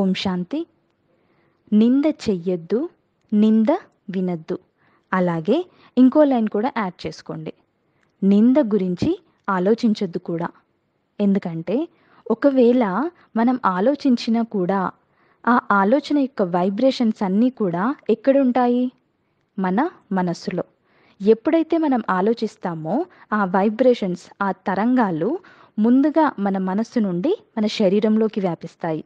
ఓం శాంతి. నింద చెయ్యొద్దు, నింద వినొద్దు. అలాగే ఇంకో లైన్ కూడా యాడ్ చేసుకోండి. నింద గురించి ఆలోచించొద్దు కూడా. ఎందుకంటే ఒకవేళ మనం ఆలోచించినా కూడా ఆ ఆలోచన యొక్క వైబ్రేషన్స్ అన్నీ కూడా ఎక్కడుంటాయి? మన మనస్సులో. ఎప్పుడైతే మనం ఆలోచిస్తామో ఆ వైబ్రేషన్స్, ఆ తరంగాలు ముందుగా మన మనస్సు నుండి మన శరీరంలోకి వ్యాపిస్తాయి.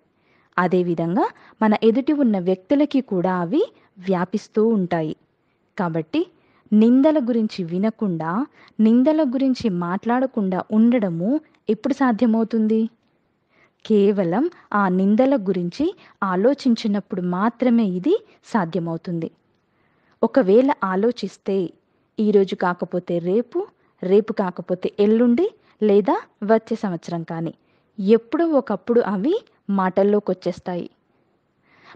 అదేవిధంగా మన ఎదుటి ఉన్న వ్యక్తులకి కూడా అవి వ్యాపిస్తూ ఉంటాయి. కాబట్టి నిందల గురించి వినకుండా, నిందల గురించి మాట్లాడకుండా ఉండడము ఎప్పుడు సాధ్యమవుతుంది? కేవలం ఆ నిందల గురించి ఆలోచించినప్పుడు మాత్రమే ఇది సాధ్యమవుతుంది. ఒకవేళ ఆలోచిస్తే ఈరోజు కాకపోతే రేపు, రేపు కాకపోతే ఎల్లుండి, లేదా వచ్చే సంవత్సరం కానీ ఎప్పుడో ఒకప్పుడు అవి మాటల్లోకి వచ్చేస్తాయి.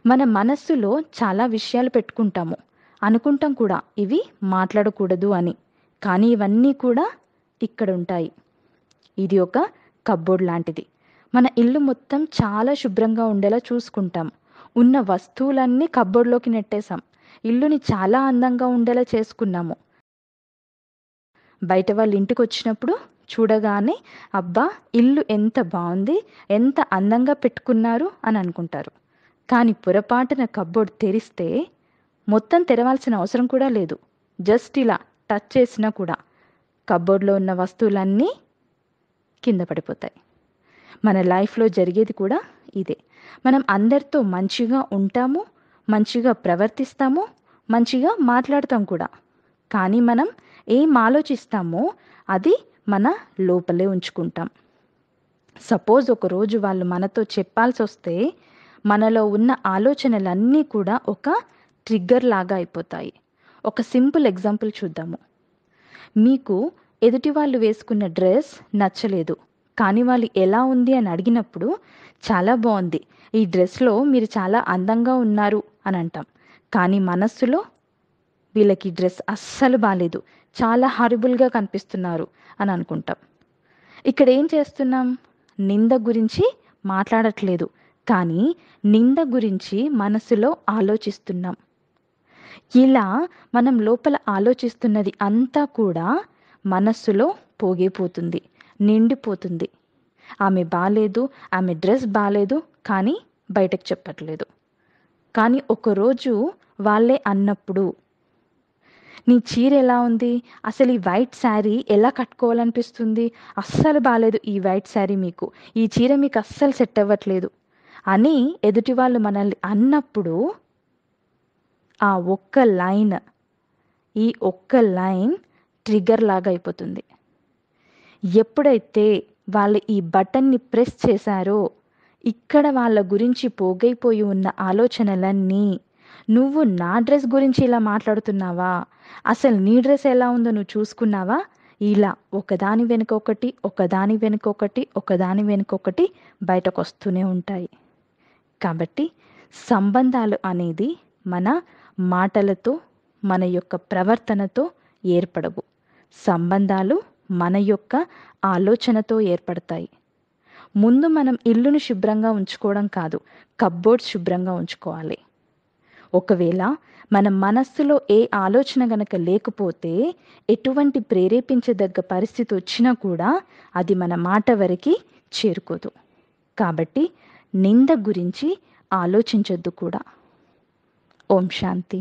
మన మనస్సులో చాలా విషయాలు పెట్టుకుంటాము, అనుకుంటాం కూడా ఇవి మాట్లాడకూడదు అని. కానీ ఇవన్నీ కూడా ఇక్కడ ఉంటాయి. ఇది ఒక కప్బోర్డ్ లాంటిది. మన ఇల్లు మొత్తం చాలా శుభ్రంగా ఉండేలా చూసుకుంటాం. ఉన్న వస్తువులన్నీ కప్బోర్డ్లోకి నెట్టేశాం. ఇల్లుని చాలా అందంగా ఉండేలా చేసుకున్నాము. బయట వాళ్ళు ఇంటికి వచ్చినప్పుడు చూడగానే అబ్బా ఇల్లు ఎంత బాగుంది, ఎంత అందంగా పెట్టుకున్నారు అని అనుకుంటారు. కానీ పొరపాటున కప్బోర్డ్ తెరిస్తే మొత్తం తెరవాల్సిన అవసరం కూడా లేదు. జస్ట్ ఇలా టచ్ చేసినా కూడా కప్బోర్డ్లో ఉన్న వస్తువులన్నీ కింద పడిపోతాయి. మన లైఫ్లో జరిగేది కూడా ఇదే. మనం అందరితో మంచిగా ఉంటాము, మంచిగా ప్రవర్తిస్తాము, మంచిగా మాట్లాడతాం కూడా. కానీ మనం ఏం ఆలోచిస్తామో అది మన లోపలే ఉంచుకుంటాం. సపోజ్ ఒకరోజు వాళ్ళు మనతో చెప్పాల్సి వస్తే మనలో ఉన్న ఆలోచనలన్నీ కూడా ఒక ట్రిగ్గర్ లాగా అయిపోతాయి. ఒక సింపుల్ ఎగ్జాంపుల్ చూద్దాము. మీకు ఎదుటి వాళ్ళు వేసుకున్న డ్రెస్ నచ్చలేదు, కానీ వాళ్ళు ఎలా ఉంది అని అడిగినప్పుడు చాలా బాగుంది, ఈ డ్రెస్లో మీరు చాలా అందంగా ఉన్నారు అని అంటాం. కానీ మనస్సులో వీళ్ళకి డ్రెస్ అస్సలు బాలేదు, చాలా హారిబుల్గా కనిపిస్తున్నారు అని అనుకుంటాం. ఇక్కడ ఏం చేస్తున్నాం? నింద గురించి మాట్లాడట్లేదు, కానీ నింద గురించి మనసులో ఆలోచిస్తున్నాం. ఇలా మనం లోపల ఆలోచిస్తున్నది అంతా కూడా మనస్సులో పోగిపోతుంది, నిండిపోతుంది. ఆమె బాలేదు, ఆమె డ్రెస్ బాలేదు, కానీ బయటకు చెప్పట్లేదు. కానీ ఒకరోజు వాళ్ళే అన్నప్పుడు నీ చీర ఎలా ఉంది, అసలు ఈ వైట్ శారీ ఎలా కట్టుకోవాలనిపిస్తుంది, అస్సలు బాలేదు ఈ వైట్ శారీ, మీకు ఈ చీర మీకు అస్సలు సెట్ అవ్వట్లేదు అని ఎదుటి వాళ్ళు మనల్ని అన్నప్పుడు ఆ ఒక్క లైన్, ఈ ఒక్క లైన్ ట్రిగ్గర్ లాగా అయిపోతుంది. ఎప్పుడైతే వాళ్ళు ఈ బటన్ని ప్రెస్ చేశారో ఇక్కడ వాళ్ళ గురించి పోగైపోయి ఉన్న ఆలోచనలన్నీ, నువ్వు నా డ్రెస్ గురించి ఇలా మాట్లాడుతున్నావా, అసలు నీ డ్రెస్ ఎలా ఉందో నువ్వు చూసుకున్నావా, ఇలా ఒకదాని వెనుక ఒకటి, ఒకదాని వెనుక ఒకటి, ఒకదాని వెనుక ఒకటి బయటకు వస్తూనే ఉంటాయి. కాబట్టి సంబంధాలు అనేది మన మాటలతో, మన యొక్క ప్రవర్తనతో ఏర్పడవు. సంబంధాలు మన యొక్క ఆలోచనతో ఏర్పడతాయి. ముందు మనం ఇల్లును శుభ్రంగా ఉంచుకోవడం కాదు, కప్బోర్డ్ శుభ్రంగా ఉంచుకోవాలి. ఒకవేళ మన మనస్సులో ఏ ఆలోచన గనక లేకపోతే, ఎటువంటి ప్రేరేపించదగ్గ పరిస్థితి వచ్చినా కూడా అది మన మాట వరకు చేరుకోదు. కాబట్టి నింద గురించి ఆలోచించొద్దు కూడా. ఓం శాంతి.